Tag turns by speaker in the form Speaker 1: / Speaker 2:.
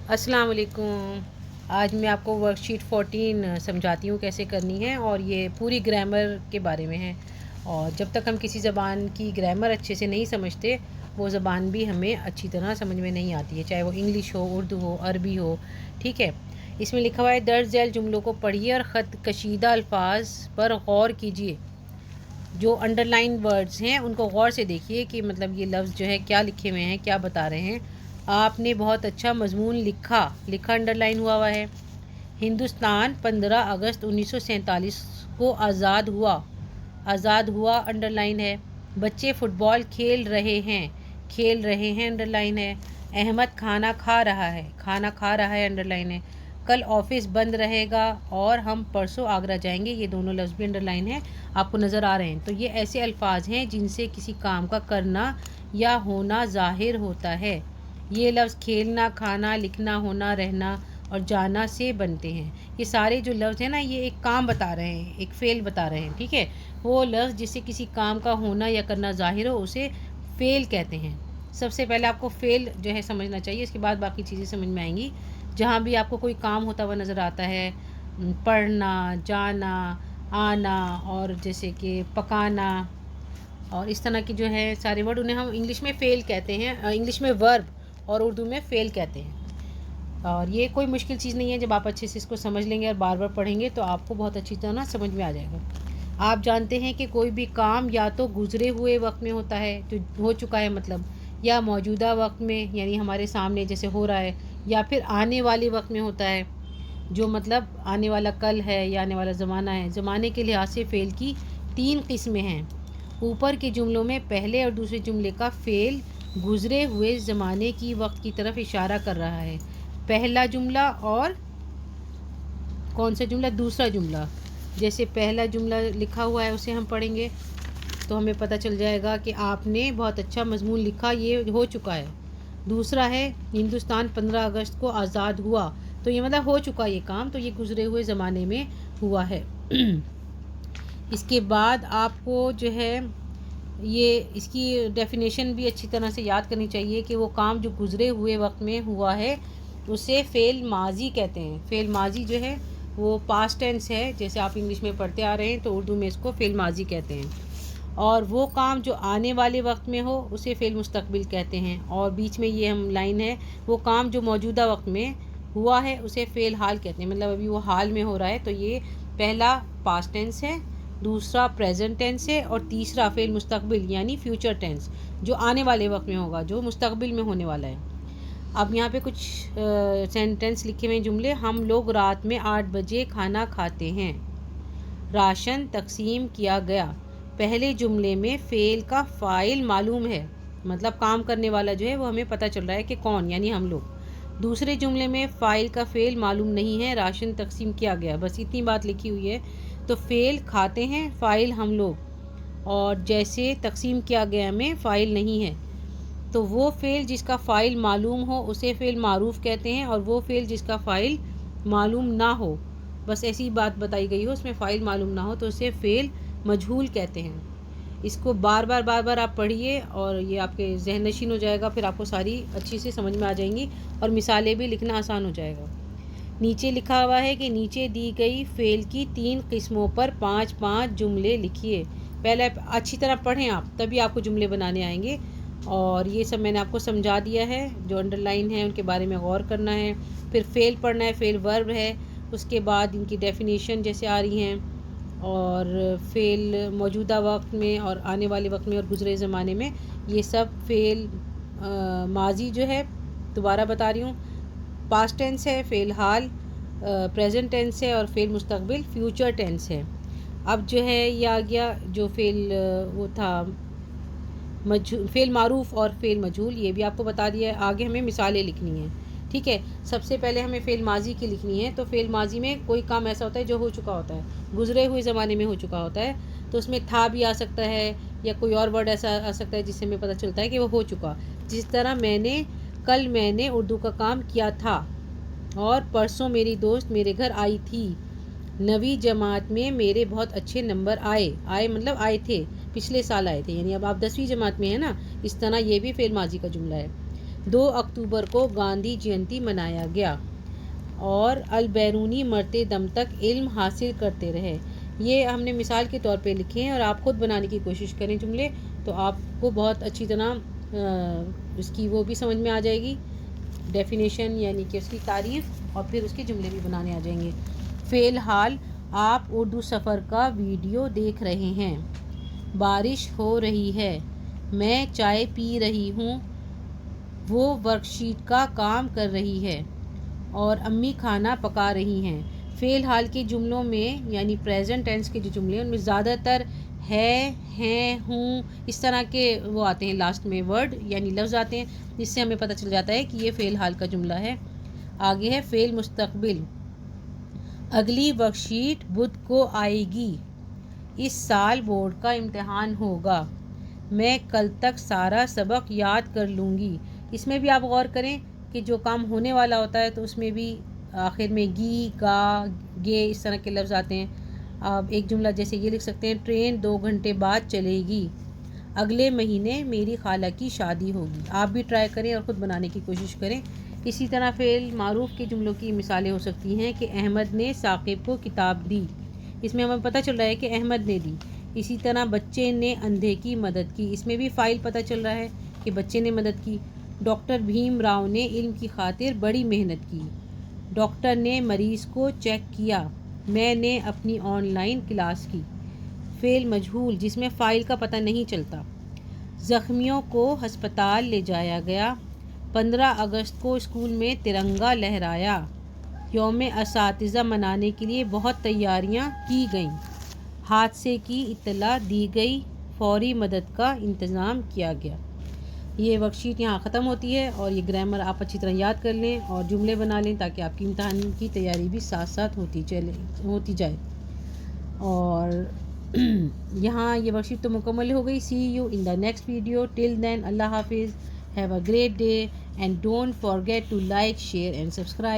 Speaker 1: अस्सलाम वालेकुम। आज मैं आपको वर्कशीट 14 समझाती हूँ कैसे करनी है, और ये पूरी ग्रामर के बारे में है। और जब तक हम किसी ज़बान की ग्रामर अच्छे से नहीं समझते, वो ज़बान भी हमें अच्छी तरह समझ में नहीं आती है, चाहे वो इंग्लिश हो, उर्दू हो, अरबी हो। ठीक है, इसमें लिखा हुआ है दर्ज झैल जुमलों को पढ़िए और ख़त कशीदा अल्फाज पर गौर कीजिए। जो अंडरलाइन वर्ड्स हैं उनको गौर से देखिए कि मतलब ये लफ्ज़ जो है क्या लिखे हुए हैं, क्या बता रहे हैं। आपने बहुत अच्छा मजमून लिखा अंडरलाइन हुआ है। हिंदुस्तान 15 अगस्त 1947 को आज़ाद हुआ अंडरलाइन है। बच्चे फुटबॉल खेल रहे हैं अंडरलाइन है। अहमद खाना खा रहा है अंडरलाइन है। कल ऑफिस बंद रहेगा और हम परसों आगरा जाएंगे, ये दोनों लफ्ज़ भी अंडरलाइन है, आपको नज़र आ रहे हैं। तो ये ऐसे अल्फाज हैं जिनसे किसी काम का करना या होना ज़ाहिर होता है। ये लफ्ज़ खेलना, खाना, लिखना, होना, रहना और जाना से बनते हैं। ये सारे जो लफ्ज़ हैं ना, ये एक काम बता रहे हैं, एक फ़ेल बता रहे हैं। ठीक है, वो लफ्ज़ जिससे किसी काम का होना या करना ज़ाहिर हो उसे फ़ेल कहते हैं। सबसे पहले आपको फ़ेल जो है समझना चाहिए, इसके बाद बाकी चीज़ें समझ में आएंगी। जहाँ भी आपको कोई काम होता हुआ नज़र आता है, पढ़ना, जाना, आना, और जैसे कि पकाना और इस तरह की जो है सारे वर्ड, उन्हें हम इंग्लिश में फ़ेल कहते हैं। इंग्लिश में वर्ब और उर्दू में फ़ेल कहते हैं। और ये कोई मुश्किल चीज़ नहीं है, जब आप अच्छे से इसको समझ लेंगे और बार बार पढ़ेंगे तो आपको बहुत अच्छी तरह समझ में आ जाएगा। आप जानते हैं कि कोई भी काम या तो गुज़रे हुए वक्त में होता है, जो हो चुका है मतलब, या मौजूदा वक्त में यानी हमारे सामने जैसे हो रहा है, या फिर आने वाले वक्त में होता है, जो मतलब आने वाला कल है या आने वाला ज़माना है। ज़माने के लिहाज से फ़ेल की 3 किस्में हैं। ऊपर के जुमलों में पहले और दूसरे जुमले का फ़ेल गुज़रे हुए ज़माने की वक्त की तरफ इशारा कर रहा है। पहला जुमला और कौन सा जुमला? दूसरा जुमला। जैसे पहला जुमला लिखा हुआ है उसे हम पढ़ेंगे तो हमें पता चल जाएगा कि आपने बहुत अच्छा मजमून लिखा, ये हो चुका है। दूसरा है हिंदुस्तान 15 अगस्त को आज़ाद हुआ, तो ये मतलब हो चुका ये काम, तो ये गुज़रे हुए ज़माने में हुआ है। इसके बाद आपको जो है ये इसकी डेफिनेशन भी अच्छी तरह से याद करनी चाहिए कि वो काम जो गुज़रे हुए वक्त में हुआ है उसे फ़ेल माजी कहते हैं। फ़ेल माजी जो है वो पास्ट टेंस है, जैसे आप इंग्लिश में पढ़ते आ रहे हैं तो उर्दू में इसको फ़ेल माजी कहते हैं। और वो काम जो आने वाले वक्त में हो उसे फ़ेल मुस्तकबिल कहते हैं। और बीच में ये हम लाइन है, वो काम जो मौजूदा वक्त में हुआ है उसे फ़ेल हाल कहते हैं, मतलब अभी वो हाल में हो रहा है। तो ये पहला पास्ट टेंस है, दूसरा प्रेजेंट टेंस है, और तीसरा फ़ेल मुस्तकबिल यानी फ्यूचर टेंस, जो आने वाले वक्त में होगा, जो मुस्तकबिल में होने वाला है। अब यहाँ पे कुछ सेंटेंस लिखे हुए हैं, जुमले। हम लोग रात में 8 बजे खाना खाते हैं। राशन तकसीम किया गया। पहले जुमले में फ़ेल का फ़ाइल मालूम है, मतलब काम करने वाला जो है वो हमें पता चल रहा है कि कौन, यानी हम लोग। दूसरे जुमले में फ़ाइल का फ़ेल मालूम नहीं है, राशन तकसीम किया गया, बस इतनी बात लिखी हुई है। तो फ़ेल खाते हैं, फ़ाइल हम लोग, और जैसे तकसीम किया गया में फ़ाइल नहीं है। तो वो फ़ेल जिसका फ़ाइल मालूम हो उसे फ़ेल मारूफ़ कहते हैं, और वो फ़ेल जिसका फ़ाइल मालूम ना हो, बस ऐसी बात बताई गई हो, उसमें फ़ाइल मालूम ना हो, तो उसे फ़ेल मजहूल कहते हैं। इसको बार बार आप पढ़िए और ये आपके जहन नशीन हो जाएगा, फिर आपको सारी अच्छी से समझ में आ जाएंगी और मिसालें भी लिखना आसान हो जाएगा। नीचे लिखा हुआ है कि नीचे दी गई फ़ेल की 3 किस्मों पर 5-5 जुमले लिखिए। पहले अच्छी तरह पढ़ें आप, तभी आपको जुमले बनाने आएंगे। और ये सब मैंने आपको समझा दिया है, जो अंडरलाइन है उनके बारे में गौर करना है। फिर फ़ेल पढ़ना है, फ़ेल वर्ब है, उसके बाद इनकी डेफिनेशन जैसे आ रही हैं, और फ़ेल मौजूदा वक्त में और आने वाले वक्त में और गुज़रे ज़माने में, ये सब फ़ेल माजी जो है, दोबारा बता रही हूँ, पास्ट टेंस है, फ़ेल हाल प्रेजेंट टेंस है, और फ़ेल मुस्तकबिल फ्यूचर टेंस है। अब जो है ये आ गया जो फ़ेल वो था फ़ेल मारूफ़ और फ़ेल मजहूल, ये भी आपको बता दिया है। आगे हमें मिसालें लिखनी हैं। ठीक है, सबसे पहले हमें फ़ेल माजी की लिखनी है। तो फ़ेल माजी में कोई काम ऐसा होता है जो हो चुका होता है, गुज़रे हुए ज़माने में हो चुका होता है, तो उसमें था भी आ सकता है या कोई और वर्ड ऐसा आ सकता है जिससे हमें पता चलता है कि वो हो चुका। जिस तरह कल मैंने उर्दू का काम किया था, और परसों मेरी दोस्त मेरे घर आई थी। नवी जमात में मेरे बहुत अच्छे नंबर आए मतलब आए थे, पिछले साल आए थे, यानी अब आप 10वीं जमात में है ना। इस तरह ये भी फ़ेल माजी का जुमला है। 2 اکتوبر کو گاندھی جینتی منایا گیا، اور البیرونی مرتے دم تک علم حاصل کرتے رہے۔ یہ ہم نے مثال کے طور پہ لکھے ہیں، اور آپ خود بنانے کی کوشش کریں جملے، تو آپ کو بہت اچھی طرح اس کی وہ بھی سمجھ میں آ جائے گی، ڈیفینیشن یعنی کہ اس کی تعریف، اور پھر اس کے جملے بھی بنانے آ جائیں گے۔ فی الحال آپ اردو سفر کا ویڈیو دیکھ رہے ہیں۔ بارش ہو رہی ہے، میں چائے پی رہی ہوں، وہ ورک شیٹ کا کام کر رہی ہے، اور امی کھانا پکا رہی ہیں۔ فی الحال کے جملوں میں یعنی پریزنٹ ٹینس کے جو جملے ہیں ان میں زیادہ تر ہے، ہیں، ہوں، اس طرح کے وہ آتے ہیں، لاسٹ میں ورڈ یعنی لفظ آتے ہیں، جس سے ہمیں پتہ چل جاتا ہے کہ یہ فی الحال کا جملہ ہے۔ آگے ہے فعل مستقبل۔ اگلی ورک شیٹ بدھ کو آئے گی۔ اس سال بورڈ کا امتحان ہوگا۔ میں کل تک سارا سبق یاد کر لوں گی۔ اس میں بھی آپ غور کریں کہ جو کام ہونے والا ہوتا ہے تو اس میں بھی آخر میں گی، گا، گے اس طرح کے لفظ آتے ہیں۔ آپ ایک جملہ جیسے یہ لکھ سکتے ہیں، ٹرین 2 گھنٹے بعد چلے گی۔ اگلے مہینے میری خالہ کی شادی ہوگی۔ آپ بھی ٹرائی کریں اور خود بنانے کی کوشش کریں۔ اسی طرح فعل معروف کے جملوں کی مثالیں ہو سکتی ہیں کہ احمد نے ثاقب کو کتاب دی۔ اس میں ہمیں پتہ چل رہا ہے کہ احمد نے دی۔ اسی طرح بچے نے اندھے کی مدد کی۔ اس میں بھی فاعل پتہ چل رہا ہے کہ بچے نے مدد کی۔ ڈاکٹر بھیم راؤ نے علم کی خاطر بڑی محنت کی۔ ڈاکٹر نے مریض کو چیک کیا۔ میں نے اپنی آن لائن کلاس کی۔ فعل مجہول جس میں فاعل کا پتہ نہیں چلتا۔ زخمیوں کو ہسپتال لے جایا گیا۔ 15 اگست کو اسکول میں ترنگا لہرایا۔ یوم اساتذہ منانے کے لیے بہت تیاریاں کی گئیں۔ حادثے کی اطلاع دی گئی، فوری مدد کا انتظام کیا گیا۔ یہ ورک شیٹ یہاں ختم ہوتی ہے، اور یہ گرامر آپ اچھی طرح یاد کر لیں اور جملے بنا لیں تاکہ آپ کی امتحان کی تیاری بھی ساتھ ساتھ ہوتی جائے۔ اور یہاں یہ ورک شیٹ تو مکمل ہو گئی۔ See you in the next video, till then اللہ حافظ، have a great day and don't forget to like, share and subscribe.